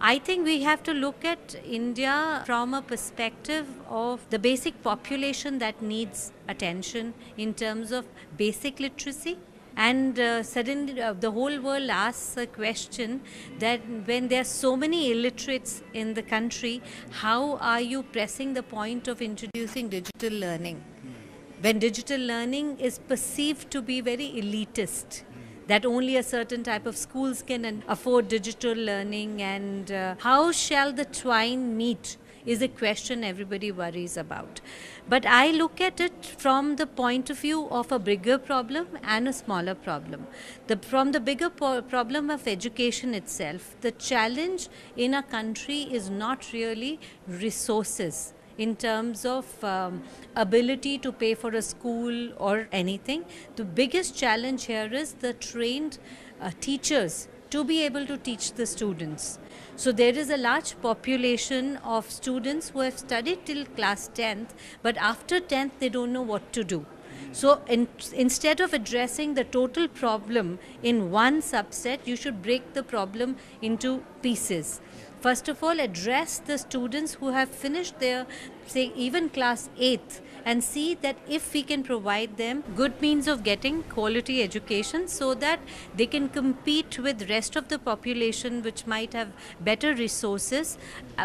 I think we have to look at India from a perspective of the basic population that needs attention in terms of basic literacy. And suddenly the whole world asks a question that when there are so many illiterates in the country, how are you pressing the point of introducing digital learning? When digital learning is perceived to be very elitist, that only a certain type of schools can afford digital learning, and how shall the twine meet is a question everybody worries about. But I look at it from the point of view of a bigger problem and a smaller problem. From the bigger problem of education itself, the challenge in a country is not really resources in terms of ability to pay for a school or anything. The biggest challenge here is the trained teachers to be able to teach the students. So there is a large population of students who have studied till class 10th, but after 10th they don't know what to do. So instead of addressing the total problem in one subset, you should break the problem into pieces. First of all, address the students who have finished their, say, even class 8th, and see that if we can provide them good means of getting quality education so that they can compete with rest of the population which might have better resources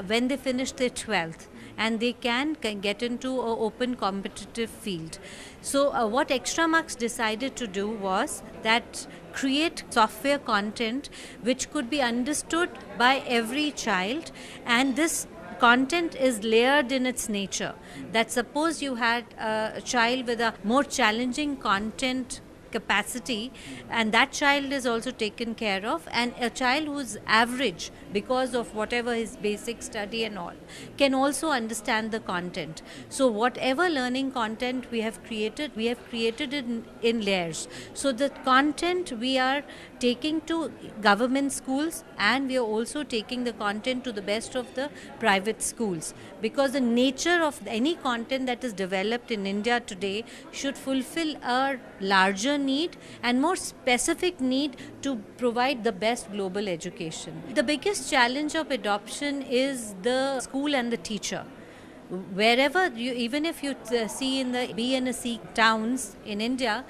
when they finish their 12th, and they can get into an open competitive field. So what EXTRAMARKS decided to do was that create software content which could be understood by every child, and this content is layered in its nature. That suppose you had a child with a more challenging content capacity, and that child is also taken care of, and a child who's average because of whatever his basic study and all can also understand the content. So whatever learning content we have created it in layers. So the content we are taking to government schools, and we are also taking the content to the best of the private schools, because the nature of any content that is developed in India today should fulfill a larger need and more specific need to provide the best global education. The biggest challenge of adoption is the school and the teacher. Wherever you, even if you see in the B and C towns in India,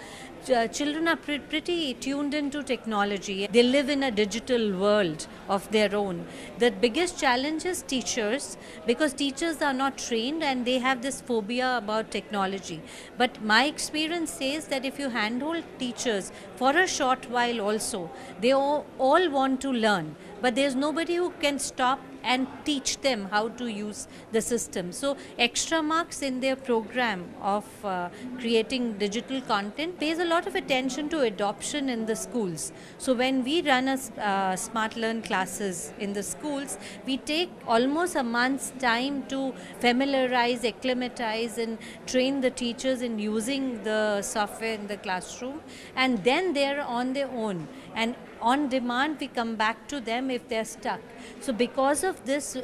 children are pretty tuned into technology. They live in a digital world of their own. The biggest challenge is teachers, because teachers are not trained and they have this phobia about technology. But my experience says that if you handhold teachers for a short while also, they all want to learn, but there's nobody who can stop and teach them how to use the system. So EXTRAMARKS in their program of creating digital content pays a lot of attention to adoption in the schools. So when we run a Smart Learn classes in the schools, we take almost a month's time to familiarize, acclimatize and train the teachers in using the software in the classroom, and then they're on their own, and on demand we come back to them if they're stuck. So because of this,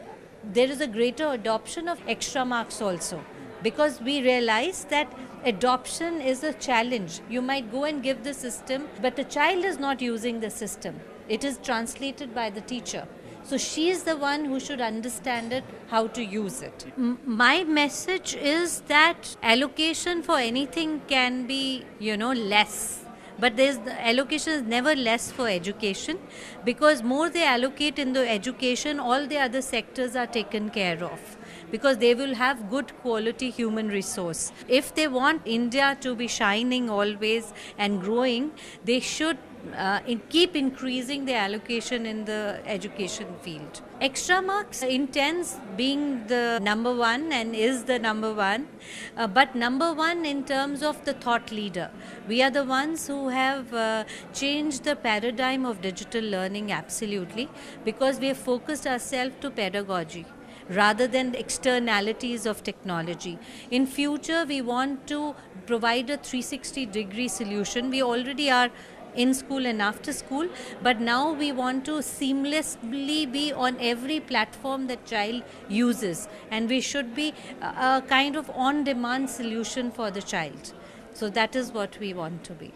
there is a greater adoption of EXTRAMARKS also, because we realize that adoption is a challenge. You might go and give the system, but the child is not using the system. It is translated by the teacher. So she is the one who should understand it, how to use it. My message is that allocation for anything can be, less. But the allocation is never less for education, because more they allocate in the education, all the other sectors are taken care of, because they will have good quality human resource. If they want India to be shining always and growing, they should keep increasing the allocation in the education field. EXTRAMARKS intends being the number one and is the number one, but number one in terms of the thought leader. We are the ones who have changed the paradigm of digital learning absolutely, because we have focused ourselves to pedagogy rather than the externalities of technology. In future, we want to provide a 360-degree solution. We already are in school and after school, but now we want to seamlessly be on every platform that child uses, and we should be a kind of on-demand solution for the child. So that is what we want to be.